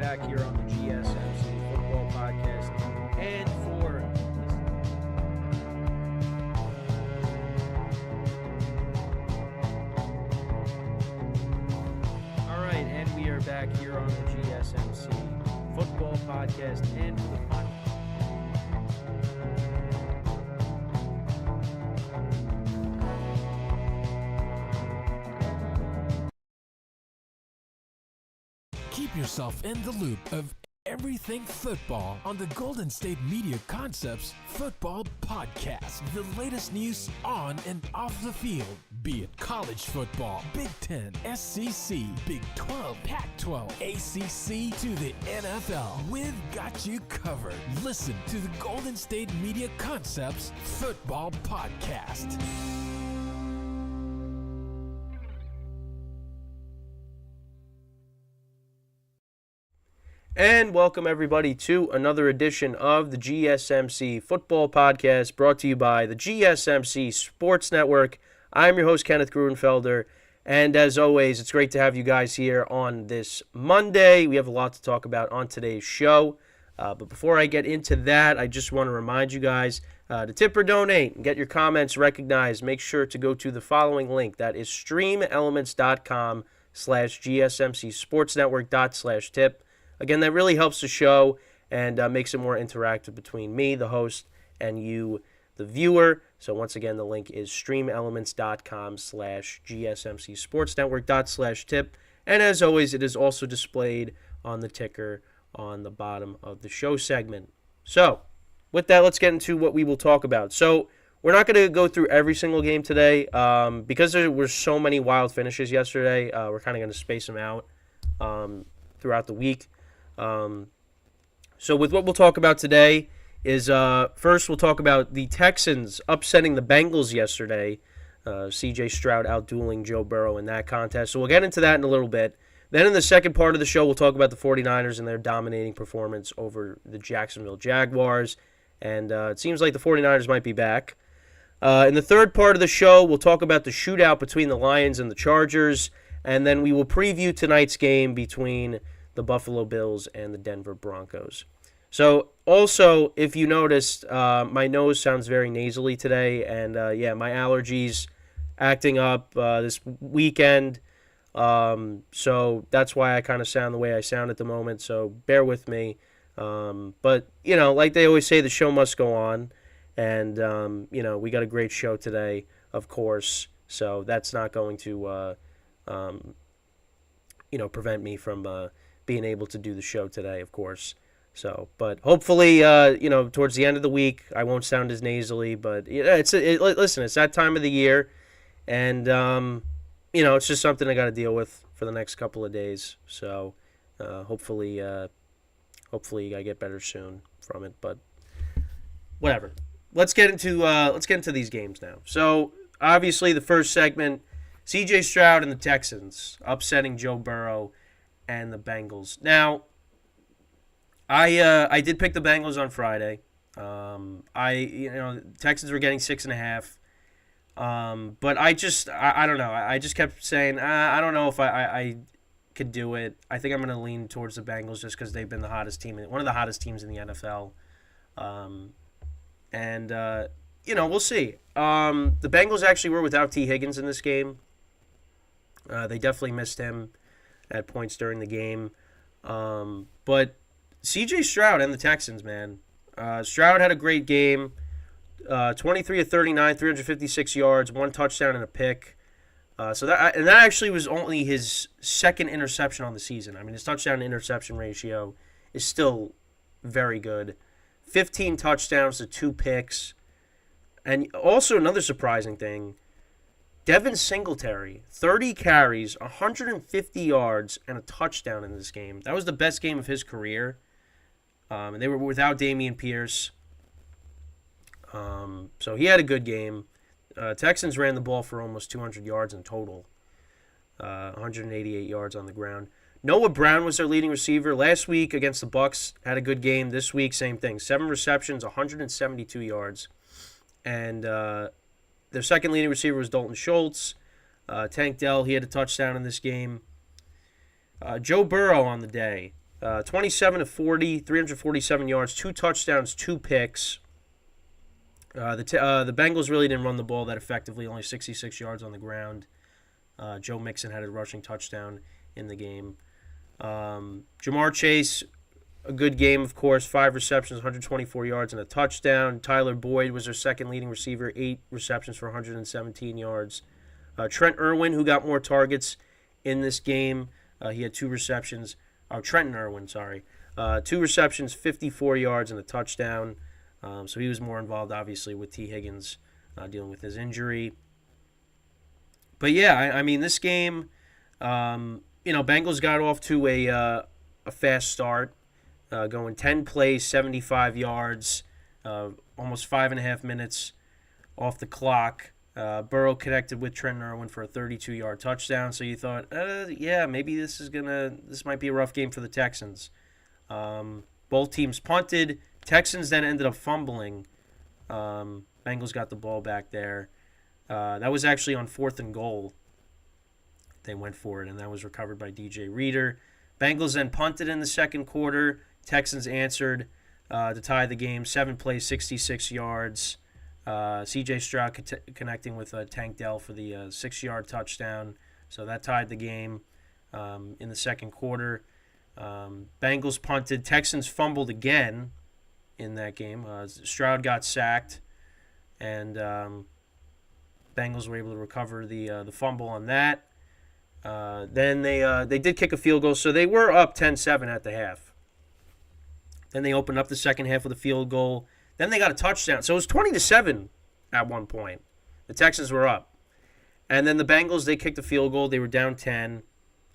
back here on the GSMC Football Podcast. And for all right, and we are back here on the GSMC Football Podcast. And for the final. Keep yourself in the loop of everything football on the Golden State Media Concepts Football Podcast. The latest news on and off the field, be it college football, Big Ten, SEC, Big 12, Pac-12, ACC to the NFL. We've got you covered. Listen to the Golden State Media Concepts Football Podcast. And welcome, everybody, to another edition of the GSMC Football Podcast, brought to you by the GSMC Sports Network. I'm your host, Kenneth Gruenfelder, and as always, it's great to have you guys here on this Monday. We have a lot to talk about on today's show, but before I get into that, I just want to remind you guys to tip or donate and get your comments recognized. Make sure to go to the following link. That is streamelements.com/GSMCsportsnetwork./tip. Again, that really helps the show and makes it more interactive between me, the host, and you, the viewer. So once again, the link is streamelements.com/GSMCsportsnetwork./tip. And as always, it is also displayed on the ticker on the bottom of the show segment. So with that, let's get into what we will talk about. So we're not going to go through every single game today because there were so many wild finishes yesterday. We're kind of going to space them out throughout the week. So with what we'll talk about today is first we'll talk about the Texans upsetting the Bengals yesterday. C.J. Stroud outdueling Joe Burrow in that contest. So we'll get into that in a little bit. Then in the second part of the show, we'll talk about the 49ers and their dominating performance over the Jacksonville Jaguars. And it seems like the 49ers might be back. In the third part of the show, we'll talk about the shootout between the Lions and the Chargers. And then we will preview tonight's game between the Buffalo Bills and the Denver Broncos. So also, if you noticed, my nose sounds very nasally today, and my allergies acting up this weekend. So that's why I kind of sound the way I sound at the moment, so bear with me. But, like they always say, the show must go on, and, we got a great show today, of course, so that's not going to, prevent me from being able to do the show today, of course. So, but hopefully, towards the end of the week, I won't sound as nasally. But listen, it's that time of the year, and it's just something I got to deal with for the next couple of days. So, hopefully, I get better soon from it. But whatever. Let's get into these games now. So, obviously, the first segment, C.J. Stroud and the Texans upsetting Joe Burrow and the Bengals. Now, I did pick the Bengals on Friday. Texans were getting 6.5. But I don't know. I just kept saying I don't know if I could do it. I think I'm going to lean towards the Bengals just because they've been the hottest team, one of the hottest teams in the NFL. We'll see. The Bengals actually were without T. Higgins in this game. They definitely missed him at points during the game. But C.J. Stroud and the Texans, man. Stroud had a great game. 23 of 39, 356 yards, 1 touchdown and a pick. That actually was only his second interception on the season. I mean, his touchdown-to-interception ratio is still very good. 15 touchdowns to 2 picks. And also another surprising thing, Devin Singletary, 30 carries, 150 yards, and a touchdown in this game. That was the best game of his career. And they were without Dameon Pierce. So he had a good game. Texans ran the ball for almost 200 yards in total. 188 yards on the ground. Noah Brown was their leading receiver. Last week against the Bucs, had a good game. This week, same thing. 7 receptions, 172 yards. And their second leading receiver was Dalton Schultz. Tank Dell, he had a touchdown in this game. Joe Burrow on the day, 27 to 40, 347 yards, 2 touchdowns, 2 picks. The Bengals really didn't run the ball that effectively, only 66 yards on the ground. Joe Mixon had a rushing touchdown in the game. Jamar Chase, a good game, of course, 5 receptions, 124 yards, and a touchdown. Tyler Boyd was their second leading receiver, 8 receptions for 117 yards. Trent Irwin, who got more targets in this game, he had 2 receptions. Trenton Irwin, sorry. 2 receptions, 54 yards, and a touchdown. So he was more involved, obviously, with T. Higgins dealing with his injury. But yeah, I mean, this game, Bengals got off to a fast start, going 10 plays, 75 yards, almost 5.5 minutes off the clock. Burrow connected with Trenton Irwin for a 32-yard touchdown. So you thought, yeah, maybe this might be a rough game for the Texans. Both teams punted. Texans then ended up fumbling. Bengals got the ball back there. That was actually on 4th and goal. They went for it, and that was recovered by DJ Reader. Bengals then punted in the second quarter. Texans answered to tie the game. 7 plays, 66 yards. C.J. Stroud connecting with Tank Dell for the 6-yard touchdown. So that tied the game in the second quarter. Bengals punted. Texans fumbled again in that game. Stroud got sacked, and Bengals were able to recover the fumble on that. Then they did kick a field goal, so they were up 10-7 at the half. Then they opened up the second half with a field goal. Then they got a touchdown. So it was 20-7 at one point. The Texans were up. And then the Bengals, they kicked a field goal. They were down 10.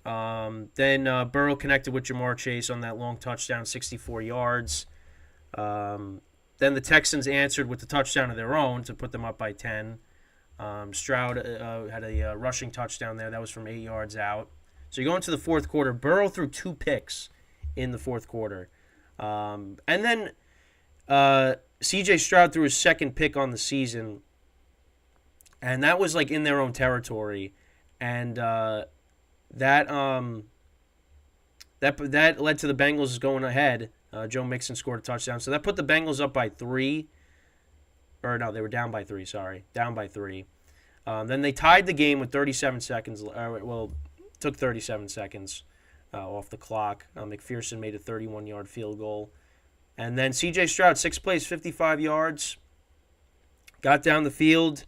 Then Burrow connected with Jamar Chase on that long touchdown, 64 yards. Then the Texans answered with the touchdown of their own to put them up by 10. Stroud had a rushing touchdown there. That was from 8 yards out. So you go into the fourth quarter. Burrow threw 2 picks in the fourth quarter. And then C.J. Stroud threw his second pick on the season. And that was like in their own territory. And that led to the Bengals going ahead. Joe Mixon scored a touchdown. So that put the Bengals up by 3. Or no, they were down by 3, sorry. Down by 3. Then they tied the game with 37 seconds. Took 37 seconds off the clock. McPherson made a 31-yard field goal. And then C.J. Stroud, 6 plays, 55 yards. Got down the field.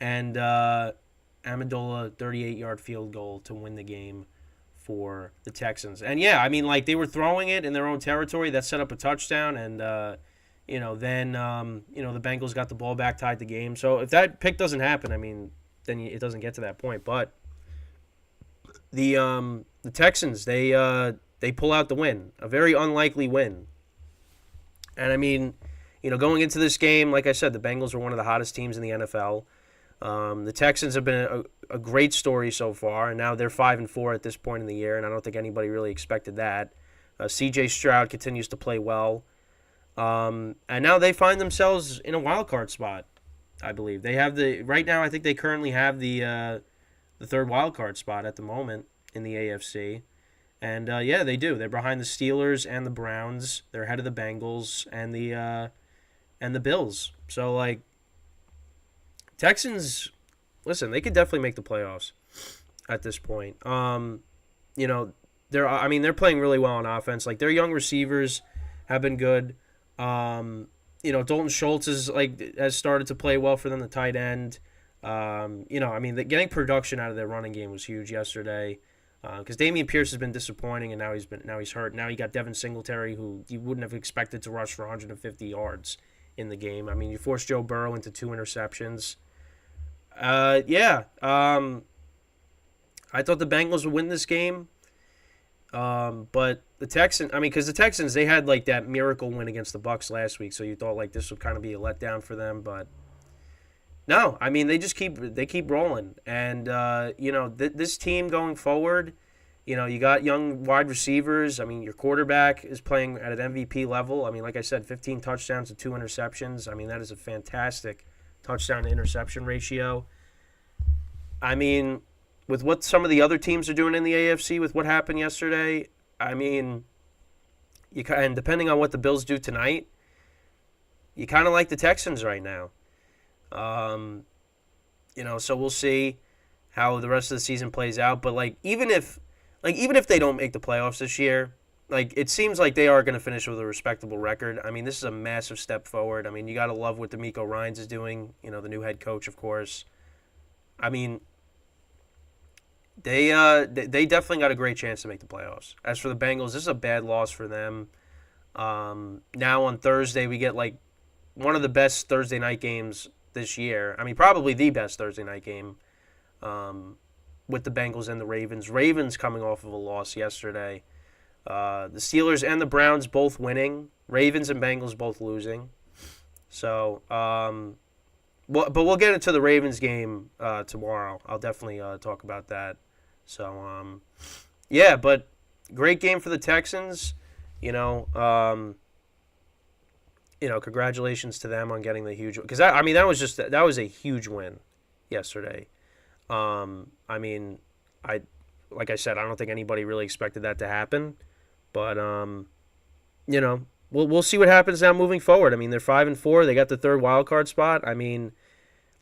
And Amendola, 38-yard field goal to win the game for the Texans. And yeah, I mean, like, they were throwing it in their own territory. That set up a touchdown. And, then the Bengals got the ball back, tied the game. So if that pick doesn't happen, I mean, then it doesn't get to that point. But the Texans, they pull out the win. A very unlikely win. And, I mean, going into this game, like I said, the Bengals were one of the hottest teams in the NFL. The Texans have been a great story so far, and now they're 5-4 at this point in the year, and I don't think anybody really expected that. C.J. Stroud continues to play well. And now they find themselves in a wild card spot, I believe. They have right now I think they currently have the third wild card spot at the moment in the AFC. And yeah, they do. They're behind the Steelers and the Browns. They're ahead of the Bengals and the Bills. So like Texans, listen, they could definitely make the playoffs at this point. They're playing really well on offense. Like their young receivers have been good. Dalton Schultz has started to play well for them, the tight end. Getting production out of their running game was huge yesterday. Because Dameon Pierce has been disappointing, and now he's hurt. Now you got Devin Singletary, who you wouldn't have expected to rush for 150 yards in the game. I mean, you forced Joe Burrow into 2 interceptions. I thought the Bengals would win this game. But the Texans, because the Texans, they had like that miracle win against the Bucs last week, so you thought like this would kind of be a letdown for them, but no, I mean they keep rolling, and this team going forward, you got young wide receivers. I mean your quarterback is playing at an MVP level. I mean, like I said, 15 touchdowns to 2 interceptions. I mean that is a fantastic touchdown to interception ratio. I mean, with what some of the other teams are doing in the AFC, with what happened yesterday, I mean, and depending on what the Bills do tonight, you kind of like the Texans right now. Um, so we'll see how the rest of the season plays out. But even if they don't make the playoffs this year, it seems like they are going to finish with a respectable record. I mean, this is a massive step forward. I mean, you got to love what D'Amico Ryans is doing. The new head coach, of course. I mean, they definitely got a great chance to make the playoffs. As for the Bengals, this is a bad loss for them. Now on Thursday we get one of the best Thursday night games this year. I mean, probably the best Thursday night game. With the Bengals and the Ravens. Ravens coming off of a loss yesterday. The Steelers and the Browns both winning. Ravens and Bengals both losing. So, but we'll get into the Ravens game tomorrow. I'll definitely talk about that. So, yeah, but great game for the Texans. Congratulations to them on getting the huge. Because that was a huge win yesterday. Like I said, I don't think anybody really expected that to happen, but we'll see what happens now moving forward. I mean, they're 5-4. They got the third wild card spot. I mean,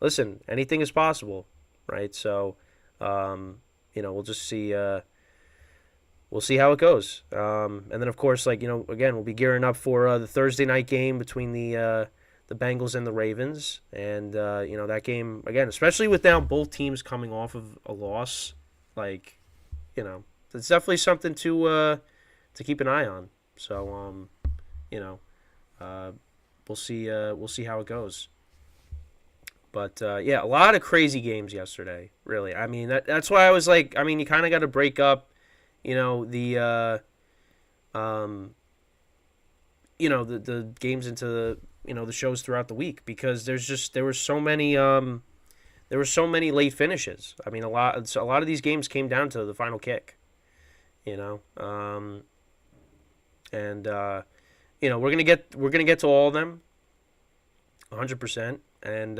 listen, anything is possible, right? So, we'll just see. We'll see how it goes. And then, of course, again, we'll be gearing up for the Thursday night game between the Bengals and the Ravens. And, that game, again, especially with now both teams coming off of a loss, it's definitely something to keep an eye on. So, we'll see how it goes. But, yeah, a lot of crazy games yesterday, really. I mean, that's why I was you kind of got to break up, the games into the shows throughout the week, because there were so many late finishes. I mean, a lot of these games came down to the final kick, and we're gonna get to all of them, 100%, and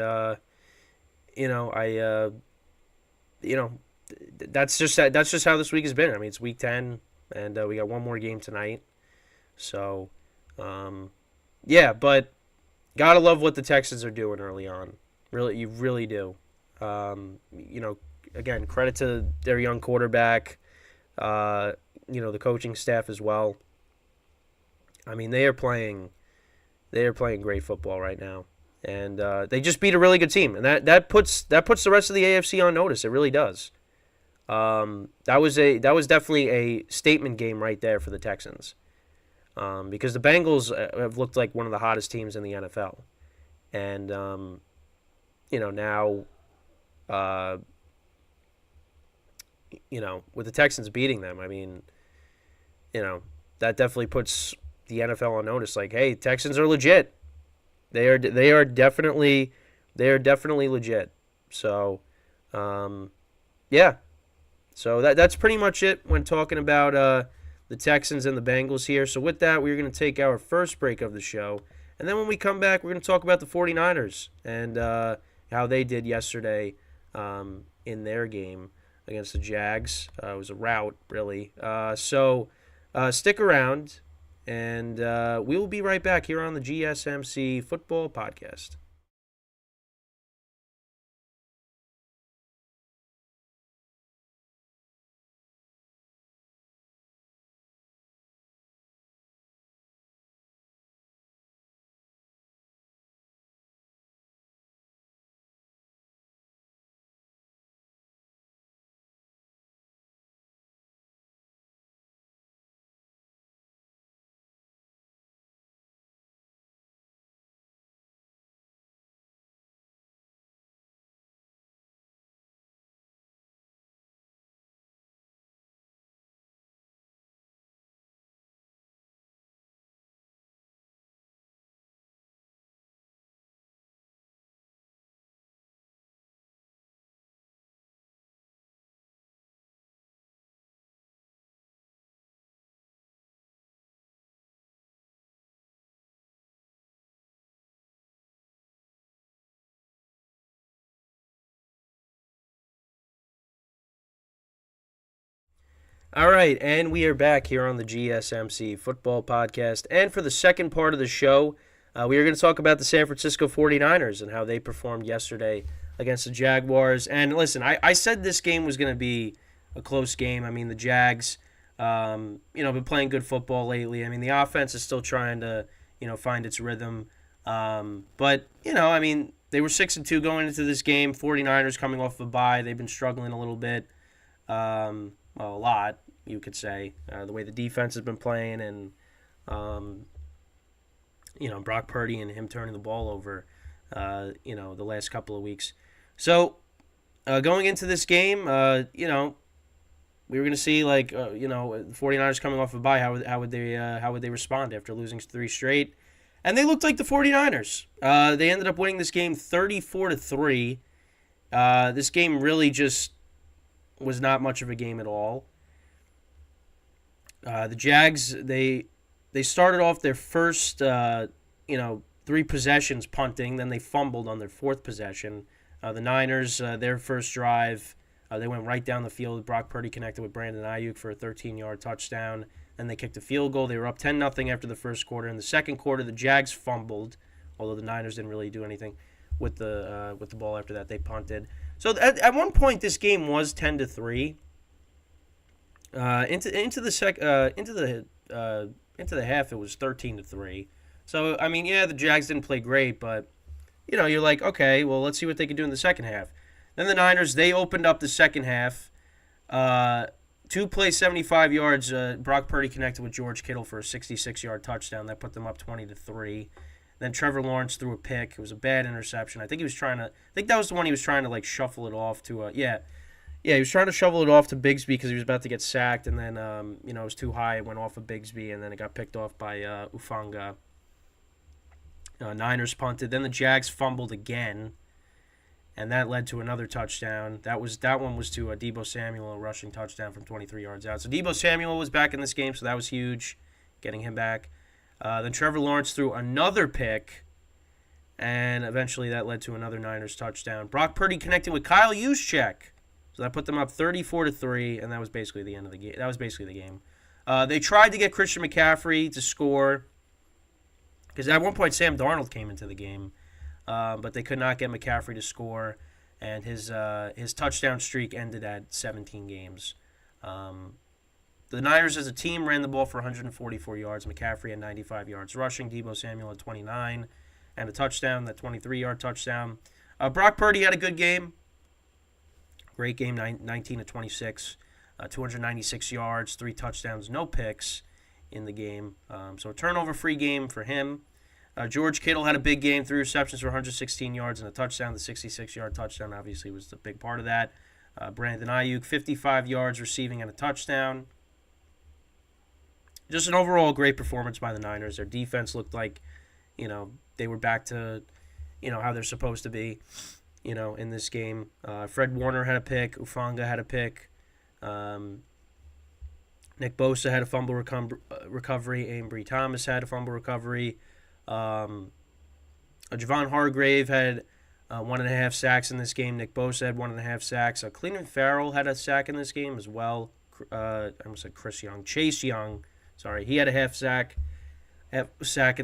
that's just how this week has been. I mean, it's week 10, and we got one more game tonight, so yeah, but gotta love what the Texans are doing early on. Really, you really do. Again, credit to their young quarterback, the coaching staff as well. I mean, they are playing great football right now, and they just beat a really good team, and that puts the rest of the AFC on notice. It really does. That was definitely a statement game right there for the Texans, because the Bengals have looked like one of the hottest teams in the NFL, and now, with the Texans beating them, I mean, that definitely puts the NFL on notice. Hey, Texans are legit. They are definitely legit. So, yeah. So that's pretty much it when talking about the Texans and the Bengals here. So with that, we're going to take our first break of the show. And then when we come back, we're going to talk about the 49ers and how they did yesterday in their game against the Jags. It was a rout, really. So stick around, and we will be right back here on the GSMC Football Podcast. All right, and we are back here on the GSMC Football Podcast. And for the second part of the show, we are going to talk about the San Francisco 49ers and how they performed yesterday against the Jaguars. And listen, I said this game was going to be a close game. I mean, the Jags, been playing good football lately. I mean, the offense is still trying to, find its rhythm. But they were 6-2 going into this game. 49ers coming off a bye. They've been struggling a little bit. A lot, you could say, the way the defense has been playing and, Brock Purdy and him turning the ball over, the last couple of weeks. So, going into this game, we were going to see, the 49ers coming off a bye, how would they respond after losing 3 straight? And they looked like the 49ers. They ended up winning this game 34-3. This game really just was not much of a game at all. The Jags, they started off their first 3 possessions punting, then they fumbled on their 4th possession. The Niners, their first drive, they went right down the field. Brock Purdy connected with Brandon Ayuk for a 13-yard touchdown. Then they kicked a field goal. They were up 10-0 after the first quarter. In the second quarter, the Jags fumbled, although the Niners didn't really do anything with the ball after that. They punted. So at one point, this game was 10-3. Into the half, it was 13-3. So the Jags didn't play great, but you're like, okay, well, let's see what they can do in the second half. Then the Niners, they opened up the second half. 2 plays, 75 yards. Brock Purdy connected with George Kittle for a 66-yard touchdown that put them up 20-3. Then Trevor Lawrence threw a pick. It was a bad interception. I think that was the one he was trying to shuftle it off to. He was trying to shovel it off to Bigsby because he was about to get sacked, and then it was too high. It went off of Bigsby, and then it got picked off by Ufanga. Niners punted. Then the Jags fumbled again, and that led to another touchdown. That one was to Deebo Samuel, a rushing touchdown from 23 yards out. So Deebo Samuel was back in this game, so that was huge, getting him back. Then Trevor Lawrence threw another pick, and eventually that led to another Niners touchdown. Brock Purdy connecting with Kyle Juszczyk. So that put them up 34-3, and that was basically the end of the game. That was basically the game. They tried to get Christian McCaffrey to score, because at one point Sam Darnold came into the game, but they could not get McCaffrey to score, and his touchdown streak ended at 17 games. The Niners as a team ran the ball for 144 yards. McCaffrey had 95 yards rushing. Deebo Samuel had 29 and a touchdown, that 23-yard touchdown. Brock Purdy had a good game. Great game, 19-26, 296 yards, 3 touchdowns, no picks in the game. So a turnover-free game for him. George Kittle had a big game, 3 receptions for 116 yards and a touchdown. The 66-yard touchdown obviously was the big part of that. Brandon Ayuk, 55 yards receiving and a touchdown. Just an overall great performance by the Niners. Their defense looked like, they were back to, how they're supposed to be, in this game. Fred Warner had a pick. Ufanga had a pick. Nick Bosa had a fumble recovery. Ambry Thomas had a fumble recovery. Javon Hargrave had 1.5 sacks in this game. Nick Bosa had 1.5 sacks. Cleveland Farrell had a sack in this game as well. I almost said Chase Young. Sorry, he had a half sack in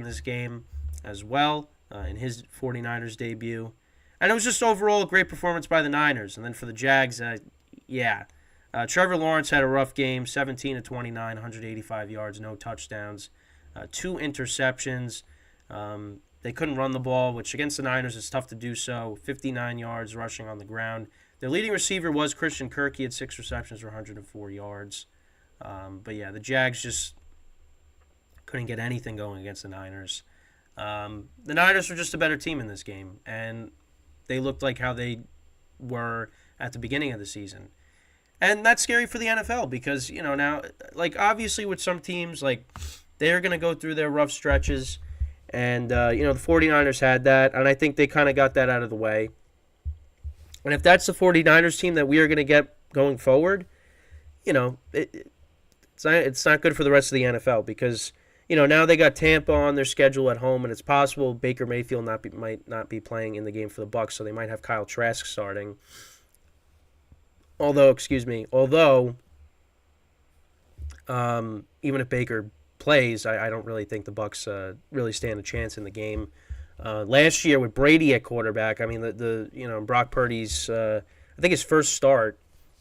this game as well in his 49ers debut. And it was just overall a great performance by the Niners. And then for the Jags, Trevor Lawrence had a rough game, 17-29, 185 yards, no touchdowns, 2 interceptions. They couldn't run the ball, which against the Niners is tough to do so. 59 yards rushing on the ground. Their leading receiver was Christian Kirk. He had 6 receptions for 104 yards. The Jags just couldn't get anything going against the Niners. The Niners were just a better team in this game, and they looked like how they were at the beginning of the season. And that's scary for the NFL because, now, obviously with some teams, they're going to go through their rough stretches. And, the 49ers had that, and I think they kind of got that out of the way. And if that's the 49ers team that we are going to get going forward, it's not good for the rest of the NFL because, now they got Tampa on their schedule at home, and it's possible Baker Mayfield might not be playing in the game for the Bucs, so they might have Kyle Trask starting. Although Even if Baker plays, I don't really think the Bucs really stand a chance in the game. Last year with Brady at quarterback, I mean Brock Purdy's I think his first start,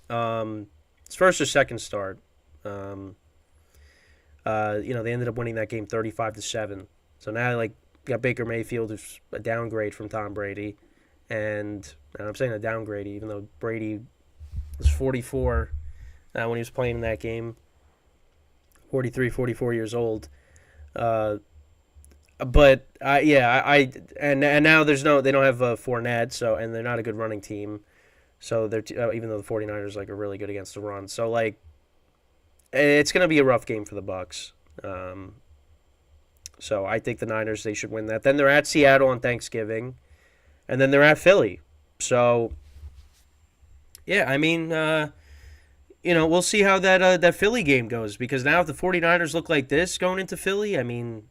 his first or second start, they ended up winning that game 35-7. So now you got Baker Mayfield, who's a downgrade from Tom Brady, and I'm saying a downgrade even though Brady was 44 when he was playing in that game. 43, 44 years old. And now they don't have Fournette, and they're not a good running team. So they're even though the 49ers are really good against the run. So it's going to be a rough game for the Bucs. So I think the Niners, they should win that. Then they're at Seattle on Thanksgiving, and then they're at Philly. So yeah, I mean we'll see how that Philly game goes, because now if the 49ers look like this going into Philly, I mean,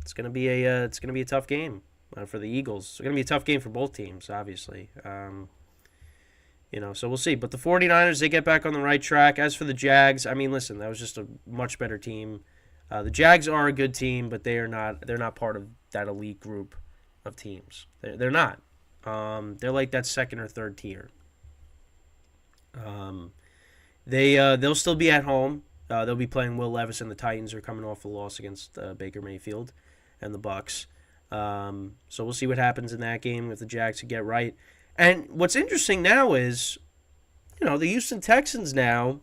it's going to be a tough game for the Eagles. It's going to be a tough game for both teams, obviously. So we'll see. But the 49ers, they get back on the right track. As for the Jags, I mean, listen, that was just a much better team. The Jags are a good team, but they're not part of that elite group of teams. They're not. They're like that second or third tier. They'll still be at home. They'll be playing Will Levis, and the Titans are coming off a loss against Baker Mayfield and the Bucs. So we'll see what happens in that game if the Jags can get right. And what's interesting now is, the Houston Texans now,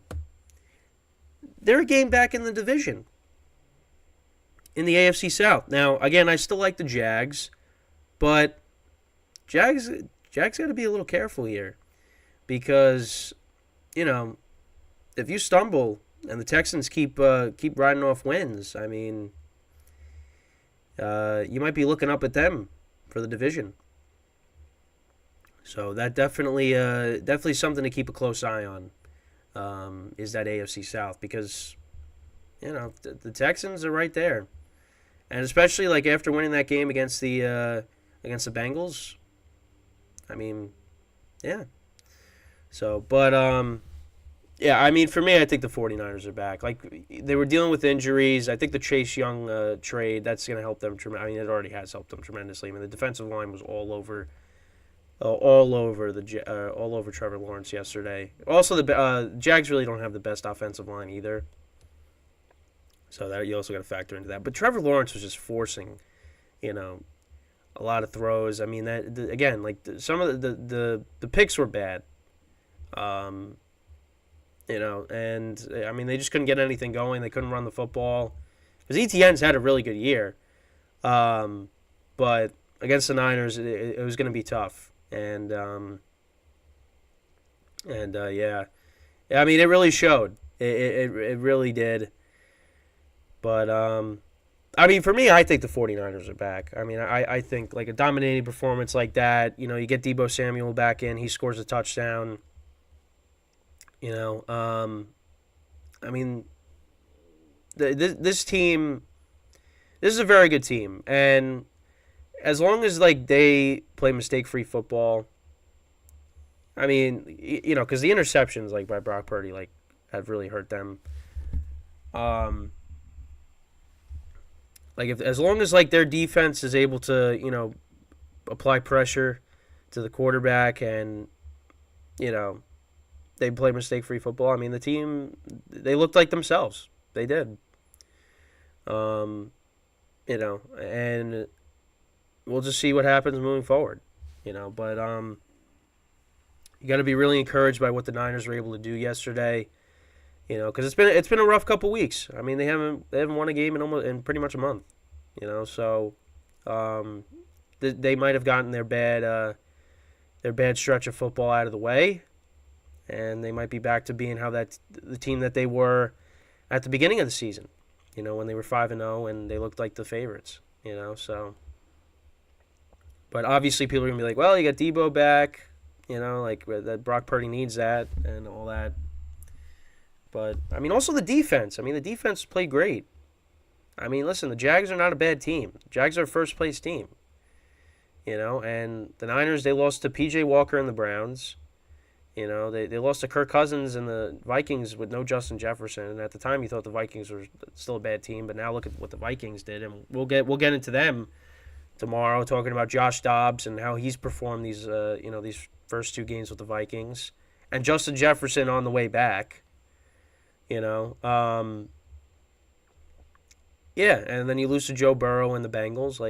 they're a game back in the division in the AFC South. Now, again, I still like the Jags, but Jags got to be a little careful here, because if you stumble and the Texans keep riding off wins, I mean, you might be looking up at them for the division. So that definitely something to keep a close eye on, is that AFC South, because the Texans are right there, and especially after winning that game against the Bengals. I mean, yeah. So, but yeah, I mean, for me, I think the 49ers are back. They were dealing with injuries. I think the Chase Young trade, that's going to help them. I mean, it already has helped them tremendously. I mean, the defensive line was all over Trevor Lawrence yesterday. Also, the Jags really don't have the best offensive line either, so that you also got to factor into that. But Trevor Lawrence was just forcing, a lot of throws. I mean, some of the picks were bad. And I mean, they just couldn't get anything going. They couldn't run the football, because ETN's had a really good year, but against the Niners, it was going to be tough. And yeah, I mean, it really showed. It really did. But I mean, for me, I think the 49ers are back. I mean, I think a dominating performance like that, you get Deebo Samuel back in, he scores a touchdown. I mean, this team, this is a very good team, and as long as they play mistake-free football, I mean, because the interceptions by Brock Purdy have really hurt them. As long as their defense is able to apply pressure to the quarterback, and they play mistake-free football, I mean, the team, they looked like themselves. They did. And we'll just see what happens moving forward, But you got to be really encouraged by what the Niners were able to do yesterday, because it's been a rough couple weeks. I mean, they haven't won a game in pretty much a month, So they might have gotten their bad stretch of football out of the way, and they might be back to being the team that they were at the beginning of the season, when they were 5-0 and they looked like the favorites, So. But obviously, people are going to be like, well, you got Deebo back, that Brock Purdy needs that and all that. But, I mean, also the defense. I mean, the defense played great. I mean, listen, the Jags are not a bad team. The Jags are a first-place team. And the Niners, they lost to P.J. Walker and the Browns. They lost to Kirk Cousins and the Vikings with no Justin Jefferson. And at the time, you thought the Vikings were still a bad team, but now look at what the Vikings did, and we'll get into them tomorrow, talking about Josh Dobbs and how he's performed these first two games with the Vikings, and Justin Jefferson on the way back. Yeah, and then you lose to Joe Burrow and the Bengals.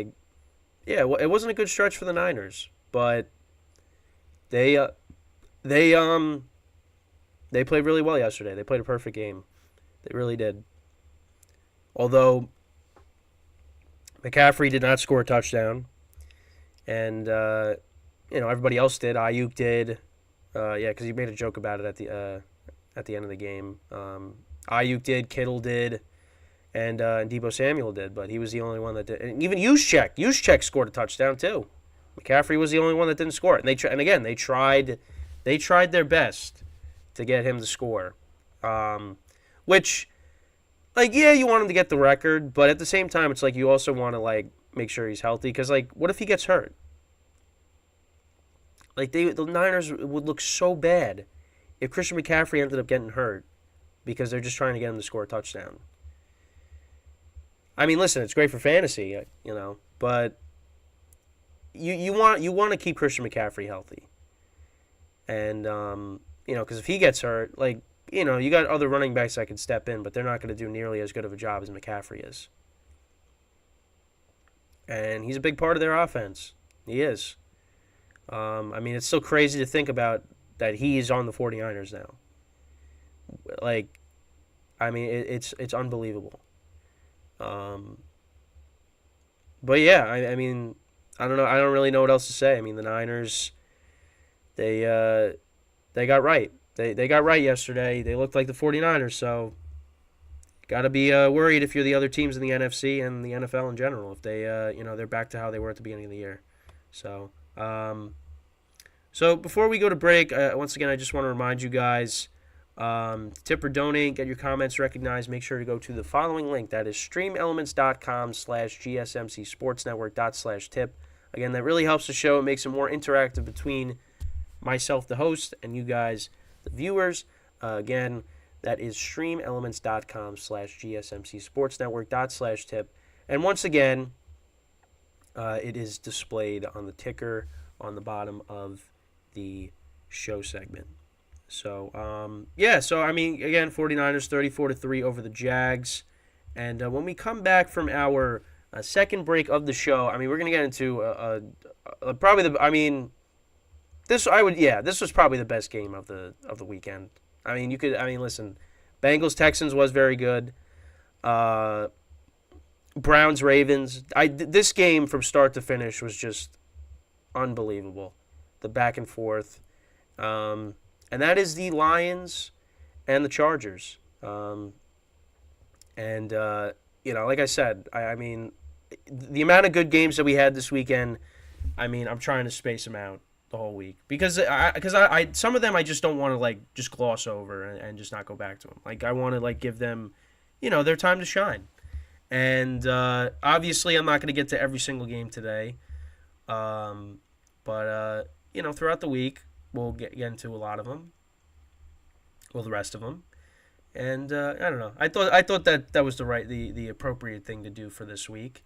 It wasn't a good stretch for the Niners, but they played really well yesterday. They played a perfect game. They really did. Although McCaffrey did not score a touchdown, and everybody else did. Ayuk did, because he made a joke about it at the end of the game. Ayuk did, Kittle did, and Deebo Samuel did, but he was the only one that did. And even Juszczyk scored a touchdown too. McCaffrey was the only one that didn't score it. And they tried their best to get him to score, which, you want him to get the record, but at the same time, it's you also want to make sure he's healthy, because what if he gets hurt? The Niners would look so bad if Christian McCaffrey ended up getting hurt because they're just trying to get him to score a touchdown. I mean, listen, it's great for fantasy, but you want to keep Christian McCaffrey healthy, and because if he gets hurt, you got other running backs that can step in, but they're not going to do nearly as good of a job as McCaffrey is, and he's a big part of their offense. He is. It's still crazy to think about that he's on the 49ers now. It's unbelievable. But yeah, I don't know. I don't really know what else to say. The Niners, they got right. They got right yesterday. They looked like the 49ers, so got to be worried if you're the other teams in the NFC and the NFL in general, if they they're back to how they were at the beginning of the year. So before we go to break, once again, I just want to remind you guys, tip or donate, get your comments recognized, make sure to go to the following link. That is streamelements.com/gsmcsportsnetwork./tip. Again, that really helps the show. It makes it more interactive between myself, the host, and you guys, the viewers. Again, that is streamelements.com/gsmcsportsnetwork./tip. And once again, it is displayed on the ticker on the bottom of the show segment. So, again, 49ers 34-3 over the Jags. And when we come back from our second break of the show, we're going to get into this was probably the best game of the weekend. Listen, Bengals Texans was very good. Browns Ravens. This game from start to finish was just unbelievable. The back and forth. And that is the Lions and the Chargers. Like I said, the amount of good games that we had this weekend, I'm trying to space them out the whole week. Because I some of them I just don't want to, just gloss over and just not go back to them. I want to, give them, their time to shine. And obviously I'm not going to get to every single game today. But throughout the week, we'll get into a lot of them. Well, the rest of them. And I don't know. I thought that was the appropriate thing to do for this week.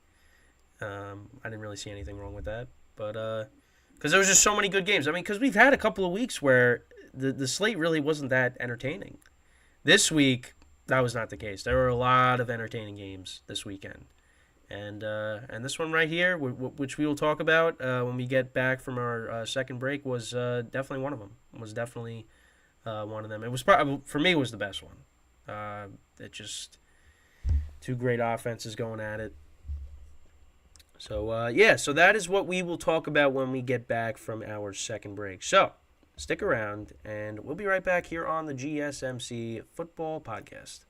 I didn't really see anything wrong with that. But because there was just so many good games. Because we've had a couple of weeks where the slate really wasn't that entertaining. This week, that was not the case. There were a lot of entertaining games this weekend. And this one right here, which we will talk about when we get back from our second break, was definitely one of them. Was definitely one of them. It was probably, for me, it was the best one. It just two great offenses going at it. So so that is what we will talk about when we get back from our second break. So stick around, and we'll be right back here on the GSMC Football Podcast.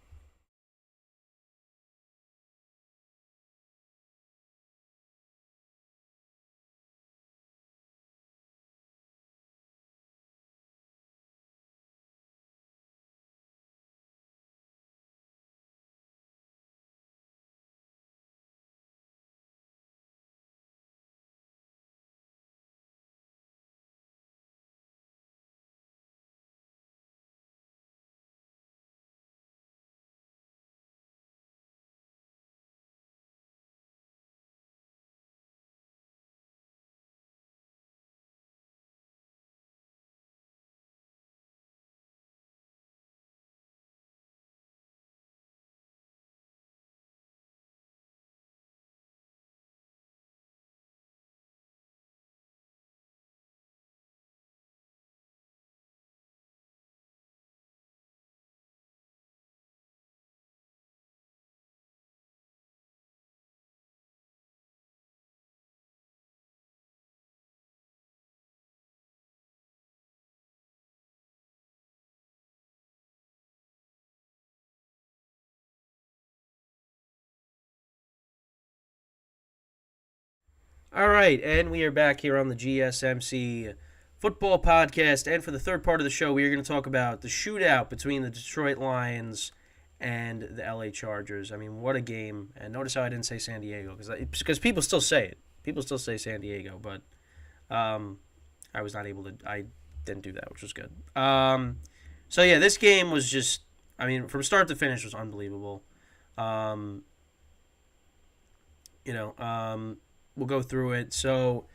All right, and we are back here on the GSMC football podcast. And for the third part of the show, we are going to talk about the shootout between the Detroit Lions and the LA Chargers. I mean, what a game. And notice how I didn't say San Diego, because people still say it. People still say San Diego, but I was not able to. I didn't do that, which was good. So, yeah, this game was just, I mean, from start to finish was unbelievable. We'll go through it. So,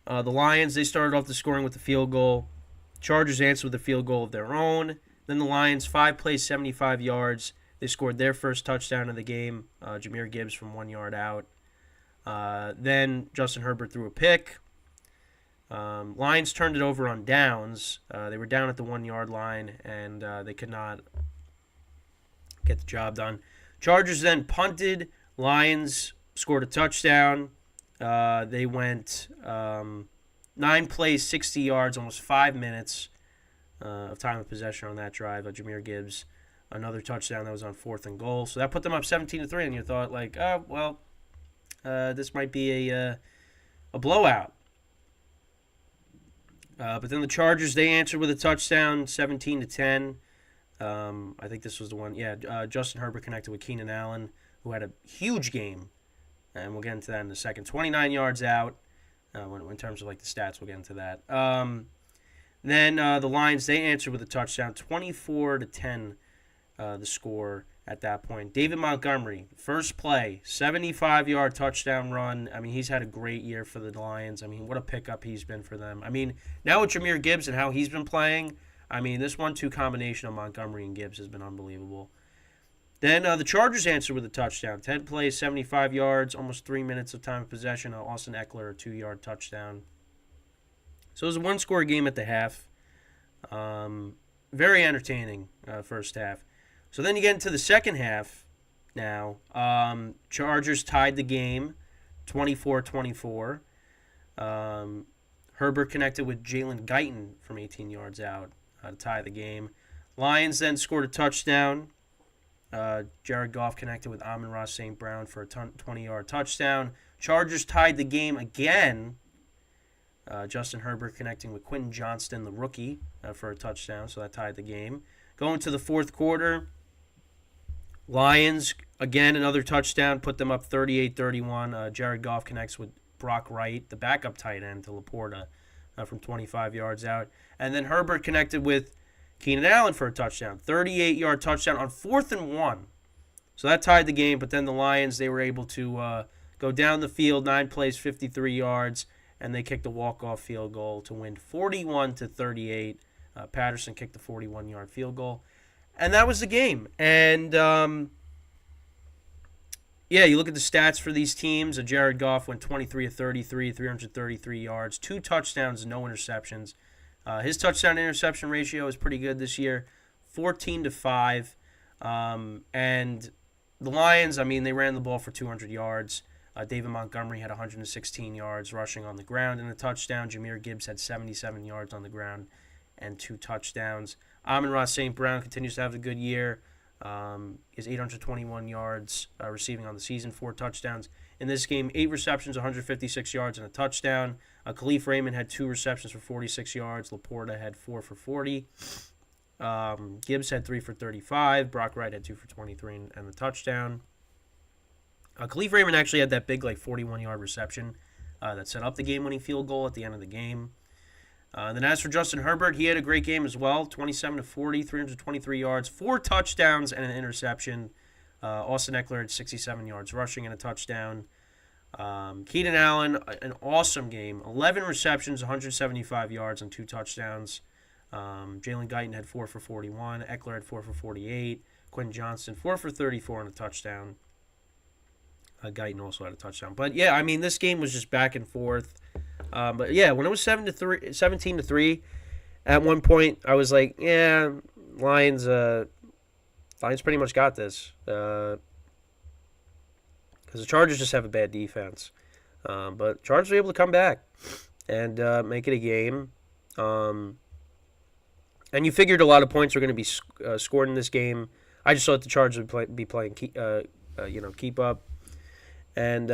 the Lions, they started off the scoring with the field goal. Chargers answered with a field goal of their own. Then the Lions, 5 plays, 75 yards. They scored their first touchdown of the game. Jahmyr Gibbs from 1 yard out. Then Justin Herbert threw a pick. Lions turned it over on downs. They were down at the 1 yard line, and they could not get the job done. Chargers then punted. Lions scored a touchdown. They went 9 plays, 60 yards, almost 5 minutes of time of possession on that drive. Jahmyr Gibbs, another touchdown that was on 4th and goal. So that put them up 17-3, and you thought, like, this might be a blowout. But then the Chargers, they answered with a touchdown, 17-10. I think this was the one. Yeah, Justin Herbert connected with Keenan Allen, who had a huge game. And we'll get into that in a second. 29 yards out. In terms of like the stats, we'll get into that. Then the Lions, they answered with a touchdown, 24-10. The score at that point. David Montgomery, first play, 75-yard touchdown run. I mean, he's had a great year for the Lions. I mean, what a pickup he's been for them. I mean, now with Jahmyr Gibbs and how he's been playing, I mean, this 1-2 combination of Montgomery and Gibbs has been unbelievable. Then the Chargers answered with a touchdown. 10 plays, 75 yards, almost 3 minutes of time of possession. Austin Eckler, a 2-yard touchdown. So it was a one-score game at the half. Very entertaining first half. So then you get into the second half now. Chargers tied the game, 24-24. Herbert connected with Jalen Guyton from 18 yards out to tie the game. Lions then scored a touchdown. Jared Goff connected with Amon-Ra St. Brown for a 20-yard touchdown. Chargers tied the game again. Justin Herbert connecting with Quentin Johnston, the rookie, for a touchdown, so that tied the game. Going to the fourth quarter, Lions, again, another touchdown, put them up 38-31. Jared Goff connects with Brock Wright, the backup tight end, to Laporta from 25 yards out. And then Herbert connected with Keenan Allen for a touchdown, 38-yard touchdown on 4th and 1. So that tied the game, but then the Lions, they were able to go down the field, 9 plays, 53 yards, and they kicked a walk-off field goal to win 41-38. Patterson kicked the 41-yard field goal. And that was the game. And, you look at the stats for these teams. Jared Goff went 23 of 33, 333 yards, 2 touchdowns, no interceptions. His touchdown-interception ratio is pretty good this year, 14-5. And the Lions, I mean, they ran the ball for 200 yards. David Montgomery had 116 yards rushing on the ground and a touchdown. Jahmyr Gibbs had 77 yards on the ground and 2 touchdowns. Amon-Ra St. Brown continues to have a good year. He has 821 yards receiving on the season, 4 touchdowns. In this game, 8 receptions, 156 yards, and a touchdown. Khalif Raymond had 2 receptions for 46 yards. Laporta had 4 for 40. Gibbs had 3 for 35. Brock Wright had 2 for 23 and the touchdown. Khalif Raymond actually had that big 41-yard reception that set up the game-winning field goal at the end of the game. Then as for Justin Herbert, he had a great game as well, 27-40, 323 yards, 4 touchdowns, and an interception. Austin Eckler had 67 yards rushing and a touchdown. Keenan Allen, an awesome game, 11 receptions, 175 yards, and 2 touchdowns. Jalen Guyton had 4 for 41. Eckler had 4 for 48. Quentin Johnston, 4 for 34 and a touchdown. Guyton also had a touchdown. But, yeah, I mean, this game was just back and forth. But, yeah, when it was 17-3, at one point I was like, yeah, Lions pretty much got this. Because the Chargers just have a bad defense. But Chargers were able to come back and make it a game. And you figured a lot of points were going to be scored in this game. I just thought the Chargers would be playing keep up. And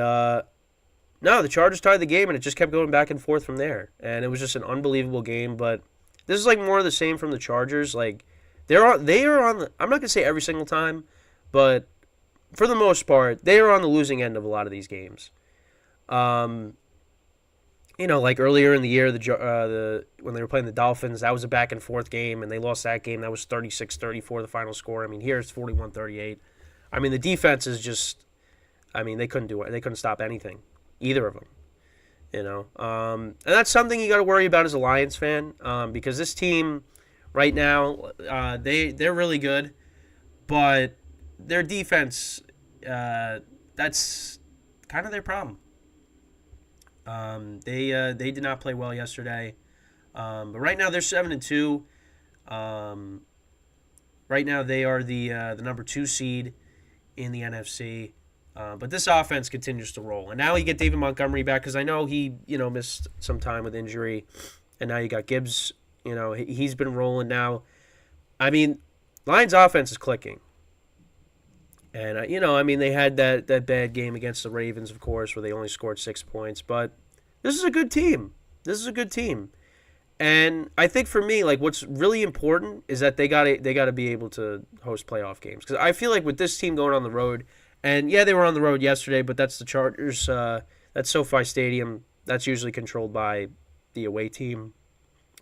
No, the Chargers tied the game, and it just kept going back and forth from there. And it was just an unbelievable game. But this is like more of the same from the Chargers. Like they are on the, I'm not gonna say every single time, but for the most part, they are on the losing end of a lot of these games. Like earlier in the year, when they were playing the Dolphins, that was a back and forth game, and they lost that game. That was 36-34, the final score. I mean, here it's 41-38. I mean, the defense is just, I mean, they couldn't do it. They couldn't stop anything, either of them. And that's something you got to worry about as a Lions fan, because this team right now, they're really good, but their defense, that's kind of their problem. They did not play well yesterday, but right now they're 7-2. Right now they are the number 2 seed in the NFC. But this offense continues to roll, and now you get David Montgomery back, because I know he missed some time with injury, and now you got Gibbs. He's been rolling now. I mean, Lions offense is clicking. And, they had that bad game against the Ravens, of course, where they only scored 6 points. But this is a good team. And I think for me, like, what's really important is that they got to be able to host playoff games. Because I feel like with this team going on the road, and, yeah, they were on the road yesterday, but that's the Chargers. That's SoFi Stadium. That's usually controlled by the away team.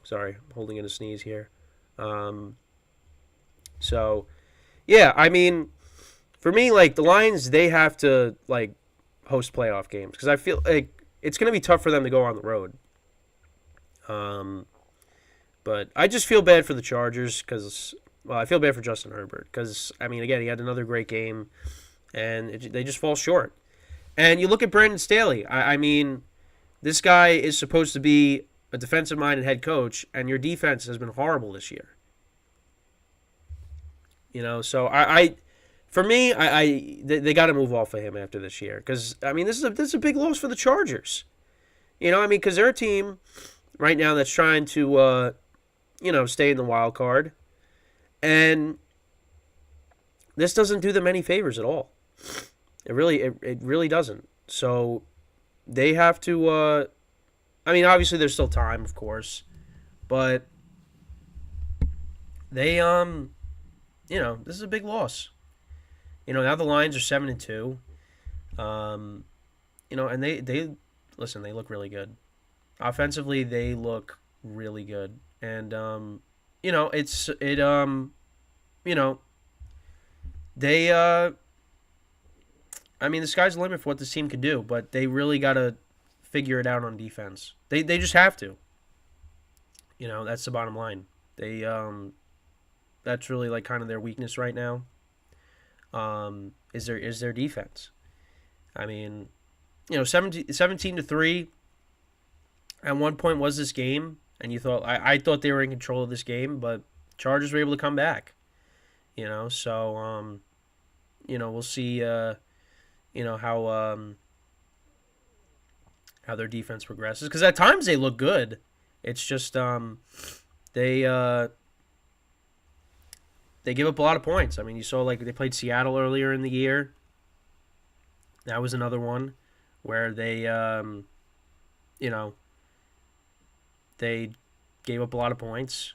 Sorry, I'm holding in a sneeze here. So, yeah, I mean, for me, like, the Lions, they have to, like, host playoff games, because I feel like it's going to be tough for them to go on the road. But I just feel bad for the Chargers, because, well, I feel bad for Justin Herbert, because, I mean, again, he had another great game, and they just fall short. And you look at Brandon Staley. I mean, this guy is supposed to be a defensive-minded head coach, and your defense has been horrible this year. So for me, they got to move off of him after this year, because I mean this is a big loss for the Chargers. Because they're a team right now that's trying to stay in the wild card, and this doesn't do them any favors at all. It really doesn't. So they have to. I mean, obviously there's still time, of course, but they this is a big loss. Now the Lions are 7-2. And they listen, they look really good. Offensively, they look really good. And they I mean, the sky's the limit for what this team can do, but they really got to figure it out on defense. They just have to. That's the bottom line. They that's really like kind of their weakness right now. Is their defense. I mean, 17-3 at one point was this game, and you thought I thought they were in control of this game, but Chargers were able to come back. So we'll see how their defense progresses, because at times they look good. It's just they give up a lot of points. I mean, you saw like they played Seattle earlier in the year. That was another one where they they gave up a lot of points.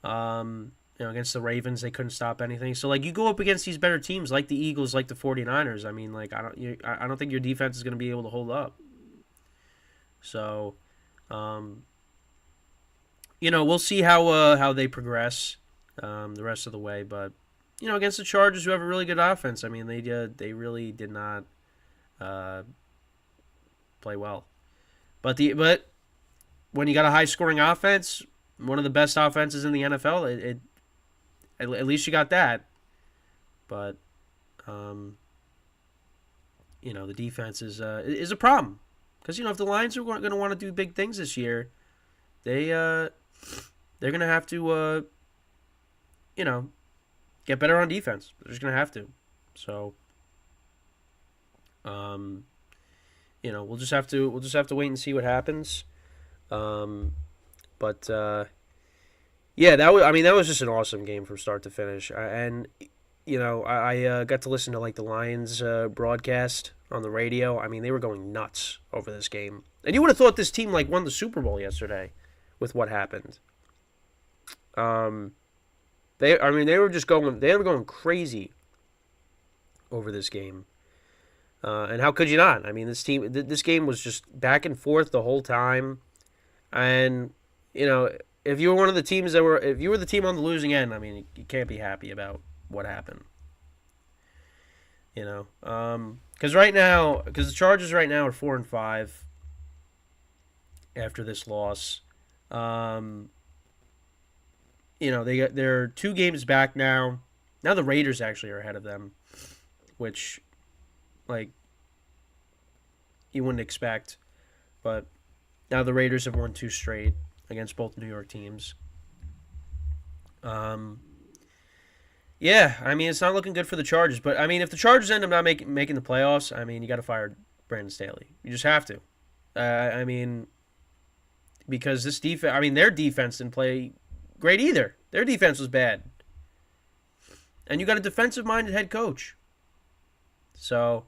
Against the Ravens, they couldn't stop anything. So like you go up against these better teams like the Eagles, like the 49ers. I mean, like I don't think your defense is going to be able to hold up. So, we'll see how they progress the rest of the way. But against the Chargers, who have a really good offense, I mean, they really did not play well. But when you got a high scoring offense, one of the best offenses in the NFL, at least you got that. But the defense is a problem. Because, if the Lions are going to want to do big things this year, they're going to have to, get better on defense. They're just going to have to. So, we'll just have to wait and see what happens. But yeah, that was just an awesome game from start to finish. I got to listen to like the Lions broadcast on the radio. I mean, they were going nuts over this game. And you would have thought this team won the Super Bowl yesterday with what happened. They were going crazy over this game. And how could you not? I mean, this game was just back and forth the whole time. And, if you were one of the teams if you were the team on the losing end, I mean, you can't be happy about what happened. Because the Chargers right now are 4-5 after this loss. They're 2 games back now. Now the Raiders actually are ahead of them, which, you wouldn't expect. But now the Raiders have won 2 straight against both New York teams. Yeah, I mean, it's not looking good for the Chargers. But, I mean, if the Chargers end up not making the playoffs, I mean, you got to fire Brandon Staley. You just have to. I mean, because this defense, I mean, their defense didn't play great either. Their defense was bad. And you got a defensive-minded head coach. So,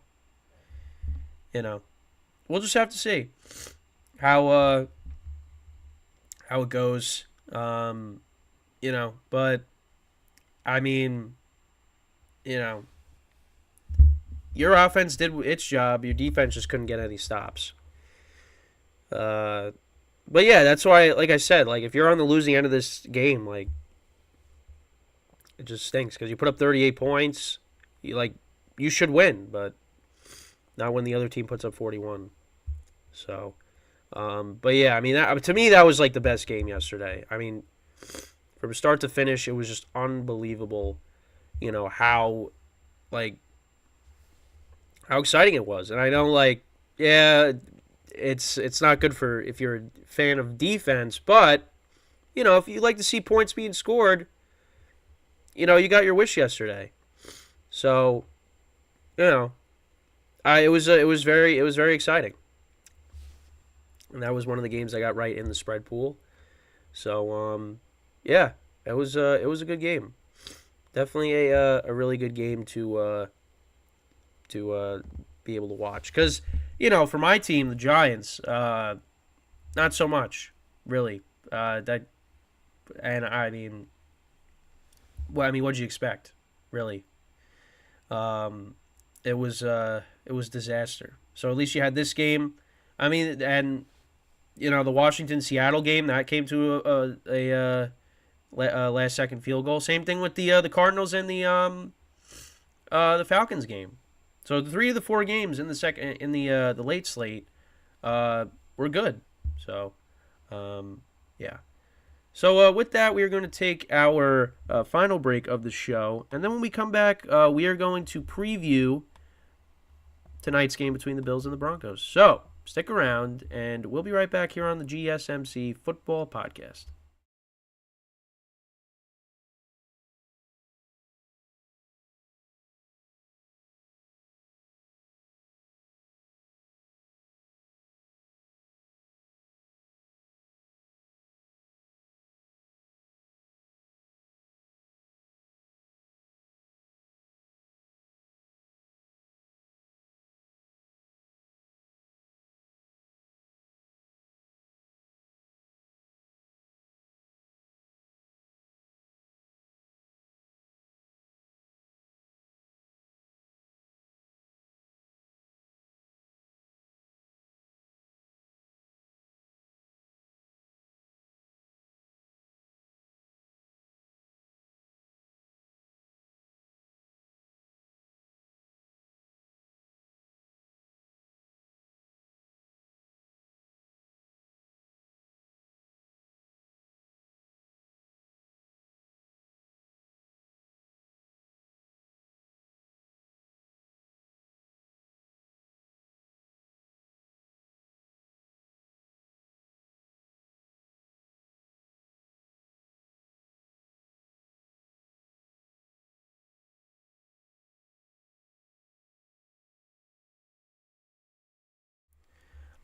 we'll just have to see how it goes. But I mean, your offense did its job. Your defense just couldn't get any stops. But yeah, that's why, like I said, if you're on the losing end of this game, it just stinks because you put up 38 points. You should win, but not when the other team puts up 41. So, but yeah, I mean, to me, that was the best game yesterday. I mean, from start to finish, it was just unbelievable, how exciting it was. And I know, it's not good for if you're a fan of defense, but, if you like to see points being scored, you got your wish yesterday. So, it was very exciting. And that was one of the games I got right in the spread pool. So, yeah, it was a good game. Definitely a really good game to be able to watch. Because, for my team, the Giants, not so much, really. What'd you expect, really? It was disaster. So at least you had this game. I mean, and the Washington-Seattle game that came to a last-second field goal. Same thing with the Cardinals and the Falcons game. So the 3 of the 4 games in the late slate were good. So yeah. So with that, we are going to take our final break of the show, and then when we come back, we are going to preview tonight's game between the Bills and the Broncos. So stick around, and we'll be right back here on the GSMC Football Podcast.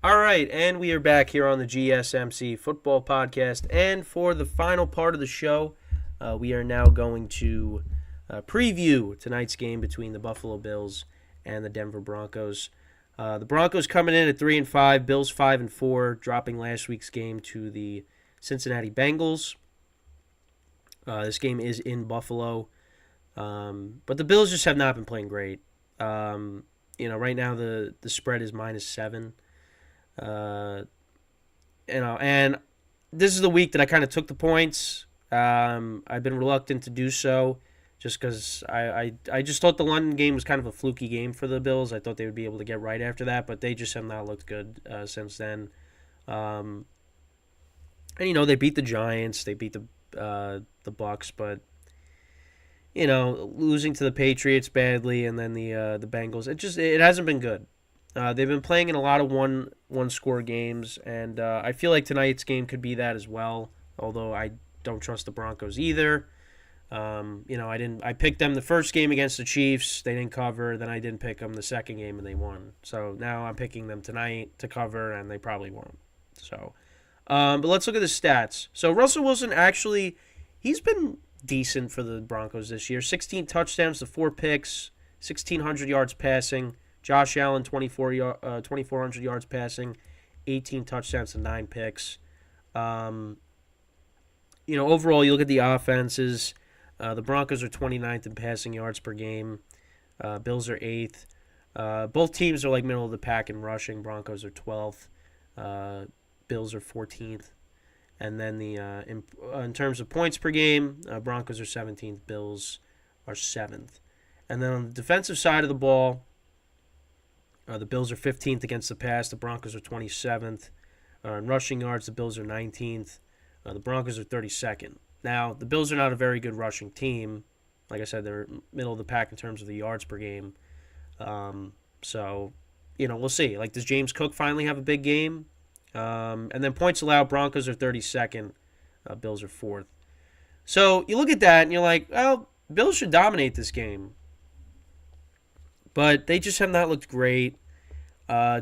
All right, and we are back here on the GSMC Football Podcast, and for the final part of the show, we are now going to preview tonight's game between the Buffalo Bills and the Denver Broncos. The Broncos coming in at 3-5, Bills 5-4, dropping last week's game to the Cincinnati Bengals. This game is in Buffalo, but the Bills just have not been playing great. Right now the spread is -7. And this is the week that I kind of took the points. I've been reluctant to do so just because I just thought the London game was kind of a fluky game for the Bills. I thought they would be able to get right after that, but they just have not looked good since then. And, they beat the Giants. They beat the Bucs, but, losing to the Patriots badly and then the Bengals, it hasn't been good. They've been playing in a lot of one-score games, and I feel like tonight's game could be that as well, although I don't trust the Broncos either. I picked them the first game against the Chiefs. They didn't cover. Then I didn't pick them the second game, and they won. So now I'm picking them tonight to cover, and they probably won't. So, but let's look at the stats. So Russell Wilson he's been decent for the Broncos this year. 16 touchdowns to 4 picks, 1,600 yards passing. Josh Allen, 2,400 yards passing, 18 touchdowns to 9 picks. Overall, you look at the offenses. The Broncos are 29th in passing yards per game. Bills are 8th. Both teams are like middle of the pack in rushing. Broncos are 12th. Bills are 14th. And then in terms of points per game, Broncos are 17th. Bills are 7th. And then on the defensive side of the ball, the Bills are 15th against the pass. The Broncos are 27th. In rushing yards, the Bills are 19th. The Broncos are 32nd. Now, the Bills are not a very good rushing team. Like I said, they're middle of the pack in terms of the yards per game. So, we'll see. Like, does James Cook finally have a big game? And then points allowed, Broncos are 32nd. Bills are 4th. So, you look at that, and you're like, well, Bills should dominate this game. But they just have not looked great.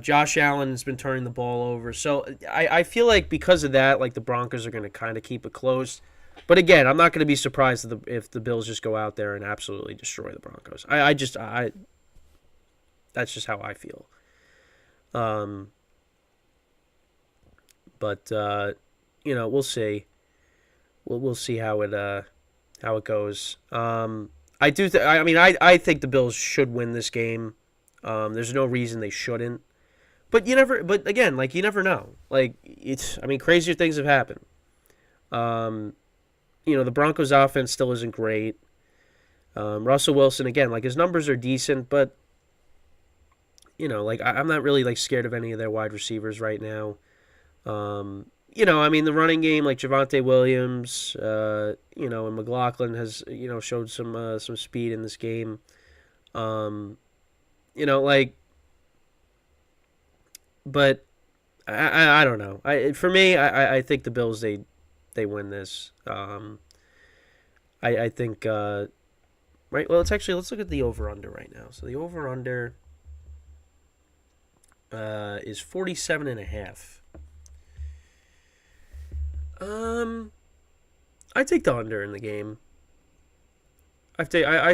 Josh Allen has been turning the ball over. So I feel like because of that, like the Broncos are going to kind of keep it close. But again, I'm not going to be surprised if the Bills just go out there and absolutely destroy the Broncos. That's just how I feel. But we'll see. We'll see how it goes. I think the Bills should win this game. There's no reason they shouldn't. But you never know. Crazier things have happened. The Broncos offense still isn't great. Russell Wilson, again, his numbers are decent, but I'm not really scared of any of their wide receivers right now. The running game, Javonte Williams, and McLaughlin has, showed some speed in this game. But I don't know. For me, I think the Bills they win this. I think right. Well, let's look at the over under right now. So the over under is 47.5. I take the under in the game. I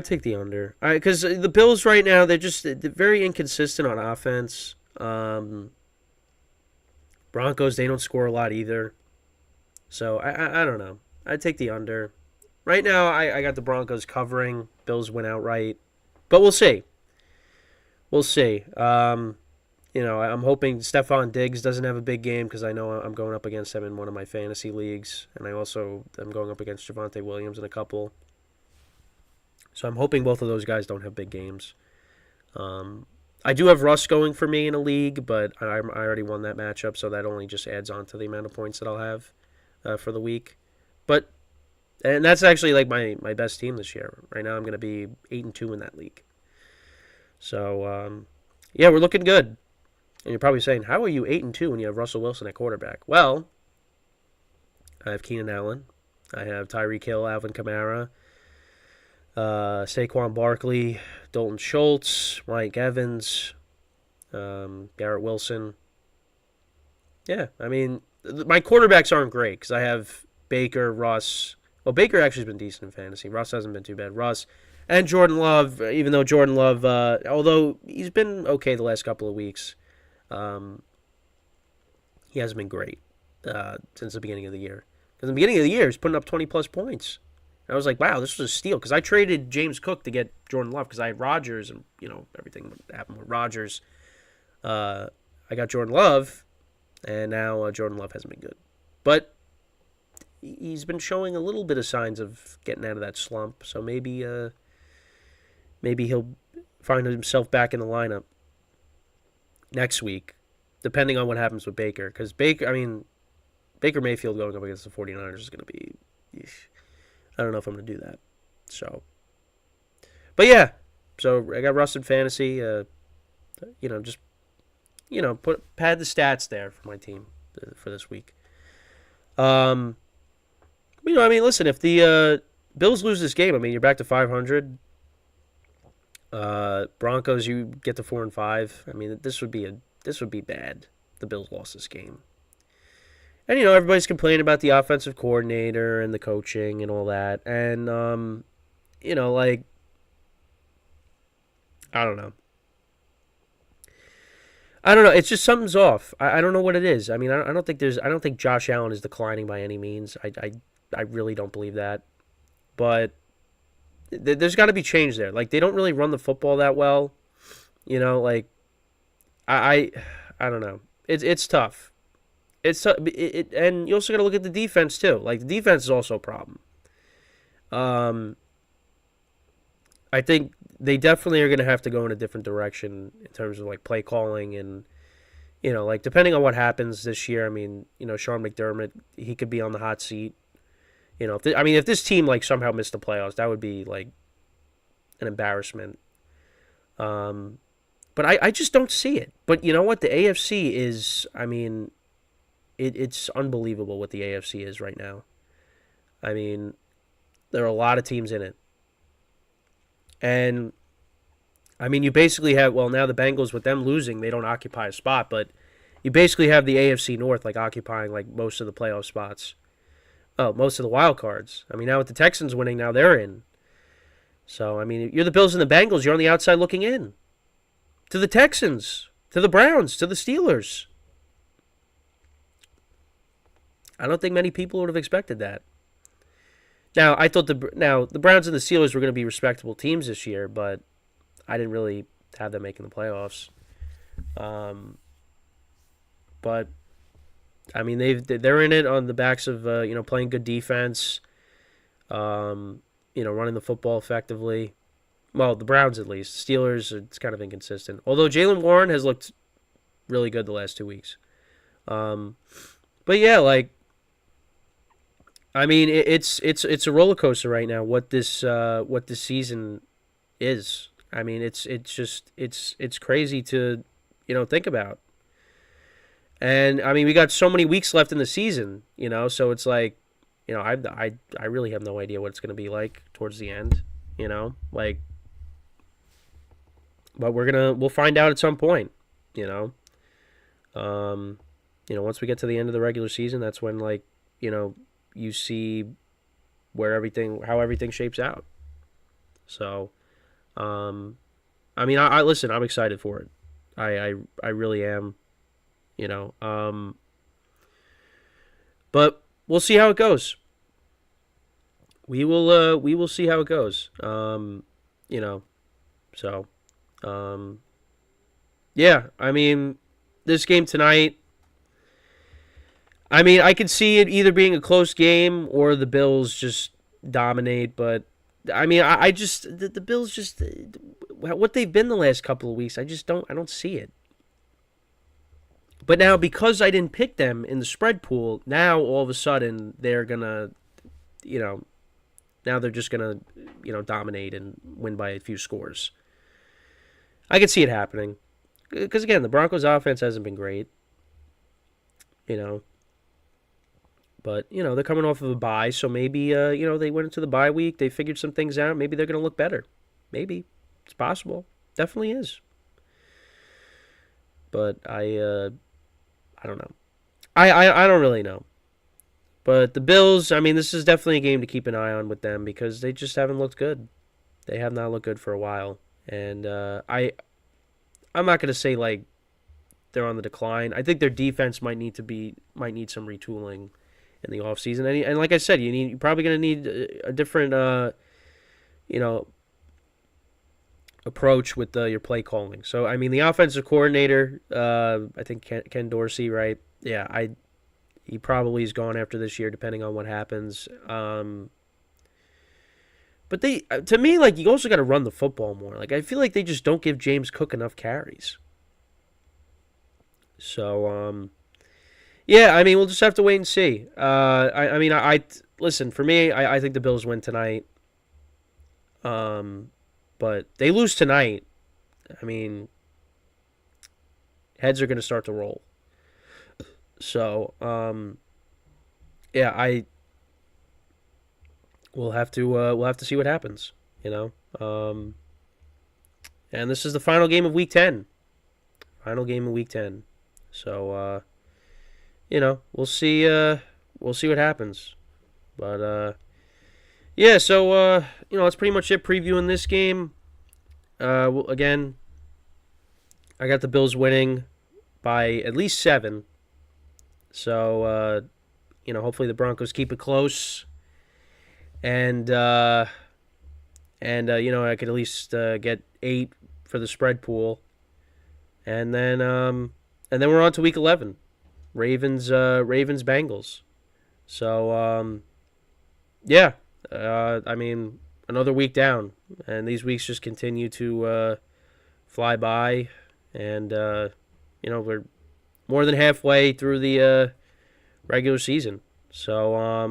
take the under. Because the Bills right now, they're very inconsistent on offense. Broncos, they don't score a lot either. So I don't know. I take the under. Right now, I got the Broncos covering. Bills win outright. But we'll see. We'll see. I'm hoping Stephon Diggs doesn't have a big game because I know I'm going up against him in one of my fantasy leagues. And I also am going up against Javonte Williams in a couple. So I'm hoping both of those guys don't have big games. I do have Russ going for me in a league, but I already won that matchup, so that only just adds on to the amount of points that I'll have for the week. And that's actually my best team this year. Right now I'm going to be 8-2 in that league. So, we're looking good. And you're probably saying, how are you 8-2 when you have Russell Wilson at quarterback? Well, I have Keenan Allen. I have Tyreek Hill, Alvin Kamara, Saquon Barkley, Dalton Schultz, Mike Evans, Garrett Wilson. Yeah, my quarterbacks aren't great because I have Baker, Russ. Well, Baker actually has been decent in fantasy. Russ hasn't been too bad. Russ, And Jordan Love, even though Jordan Love, although he's been okay the last couple of weeks, um, he hasn't been great since the beginning of the year. Because in the beginning of the year, he's putting up 20-plus points. And I was like, wow, this was a steal. Because I traded James Cook to get Jordan Love because I had Rodgers and, everything that happened with Rodgers. I got Jordan Love, and now Jordan Love hasn't been good. But he's been showing a little bit of signs of getting out of that slump. So maybe he'll find himself back in the lineup next week, depending on what happens with Baker. Because Baker Mayfield going up against the 49ers is going to be... I don't know if I'm going to do that. So, but yeah. So I got Russ in fantasy. Just pad the stats there for my team for this week. Listen, if the Bills lose this game, you're back to 500. Broncos, you get to 4-5. This would be bad. The Bills lost this game. And, everybody's complaining about the offensive coordinator and the coaching and all that. And, I don't know. It's just something's off. I don't know what it is. I don't think Josh Allen is declining by any means. I really don't believe that. But there's got to be change there. Like, they don't really run the football that well. I don't know. It's tough. And you also got to look at the defense too. Like, the defense is also a problem. I think they definitely are going to have to go in a different direction in terms of like play calling and depending on what happens this year. Sean McDermott, he could be on the hot seat. If this team like somehow missed the playoffs, that would be like an embarrassment. But I just don't see it. But you know what? The AFC is. It's unbelievable what the AFC is right now. There are a lot of teams in it. And, you basically have, now the Bengals, with them losing, they don't occupy a spot, but you basically have the AFC North, like, occupying, like, most of the playoff spots. Oh, most of the wild cards. Now with the Texans winning, now they're in. So, you're the Bills and the Bengals, you're on the outside looking in. To the Texans, to the Browns, to the Steelers. I don't think many people would have expected that. Now, I thought the Browns and the Steelers were going to be respectable teams this year, but I didn't really have them making the playoffs. But they're in it on the backs of playing good defense, running the football effectively. Well, the Browns at least. Steelers, it's kind of inconsistent. Although Jaylen Warren has looked really good the last 2 weeks. But yeah, like. It's a roller coaster right now. What this season is. It's crazy to think about. And we got so many weeks left in the season. So it's like, I really have no idea what it's going to be like towards the end. But we'll find out at some point. Once we get to the end of the regular season, that's when you see how everything shapes out. So, listen, I'm excited for it. I really am, but we'll see how it goes. We will see how it goes. Yeah, this game tonight, I could see it either being a close game or the Bills just dominate. But, the Bills just, what they've been the last couple of weeks, I don't see it. But now, because I didn't pick them in the spread pool, now all of a sudden they're going to, now they're just going to, dominate and win by a few scores. I could see it happening. Because, again, the Broncos' offense hasn't been great. But, they're coming off of a bye, so maybe, they went into the bye week, they figured some things out, maybe they're going to look better. Maybe. It's possible. Definitely is. But I don't know. I don't really know. But the Bills, this is definitely a game to keep an eye on with them because they just haven't looked good. They have not looked good for a while, and I'm not gonna say like they're on the decline. I think their defense might need some retooling in the offseason. And like I said, you're probably gonna need a different approach with your play calling. So I mean, the offensive coordinator, I think Ken Dorsey, right? Yeah, he probably is gone after this year, depending on what happens. But to me, like, you also got to run the football more. Like, I feel like they just don't give James Cook enough carries. So, yeah, I mean, we'll just have to wait and see. I listen, for me, I think the Bills win tonight. But they lose tonight. I mean, heads are going to start to roll. So, yeah, we'll have to see what happens, And this is the final game of Week 10. Final game of Week 10. So, we'll see what happens. But yeah, so that's pretty much it previewing this game. Again, I got the Bills winning by at least 7. So, hopefully the Broncos keep it close. And I could at least get 8 for the spread pool. And then we're on to Week 11. Ravens Bengals. So, yeah. I mean, another week down. And these weeks just continue to fly by. And, we're more than halfway through the regular season. So, I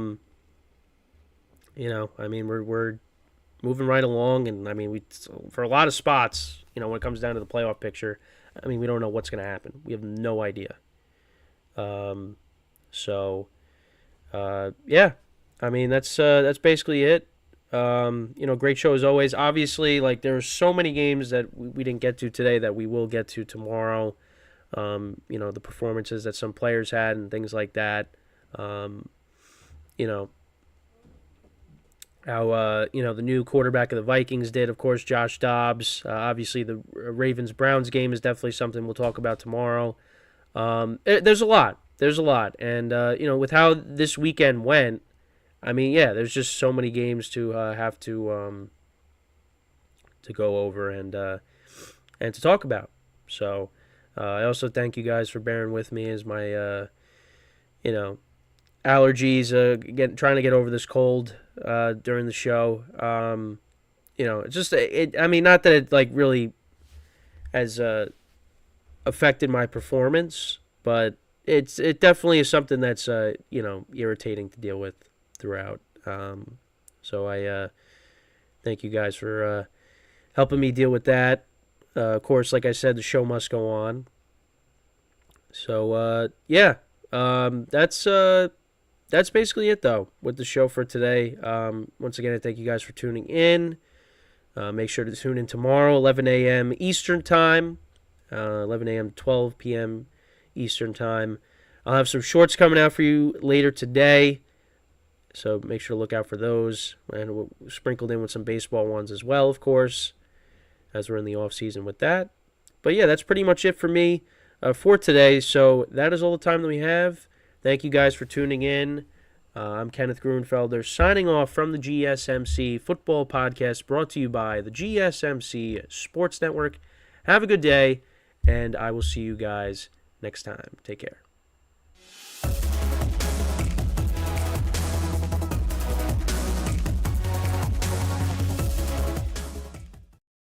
mean, we're moving right along. And, I mean, for a lot of spots, when it comes down to the playoff picture, I mean, we don't know what's going to happen. We have no idea. Yeah. I mean, that's basically it. Great show as always. Obviously, like, there are so many games that we didn't get to today that we will get to tomorrow. The performances that some players had and things like that. How, the new quarterback of the Vikings did, of course, Josh Dobbs. Obviously, the Ravens-Browns game is definitely something we'll talk about tomorrow. There's a lot. And, with how this weekend went, I mean, yeah, there's just so many games to have to go over and to talk about. So I also thank you guys for bearing with me as my allergies trying to get over this cold during the show. It's just I mean, not that it like really has affected my performance, but it definitely is something that's irritating to deal with throughout. So I thank you guys for helping me deal with that. Of course, like I said, the show must go on. So yeah, that's basically it though with the show for today. Once again, I thank you guys for tuning in. Make sure to tune in tomorrow, 11 a.m. Eastern Time, 11 a.m. 12 p.m. Eastern Time. I'll have some shorts coming out for you later today. So make sure to look out for those. And we'll sprinkled in with some baseball ones as well, of course, as we're in the off season with that. But yeah, that's pretty much it for me for today. So that is all the time that we have. Thank you guys for tuning in. I'm Kenneth Grunfelder signing off from the GSMC Football Podcast brought to you by the GSMC Sports Network. Have a good day, and I will see you guys next time. Take care.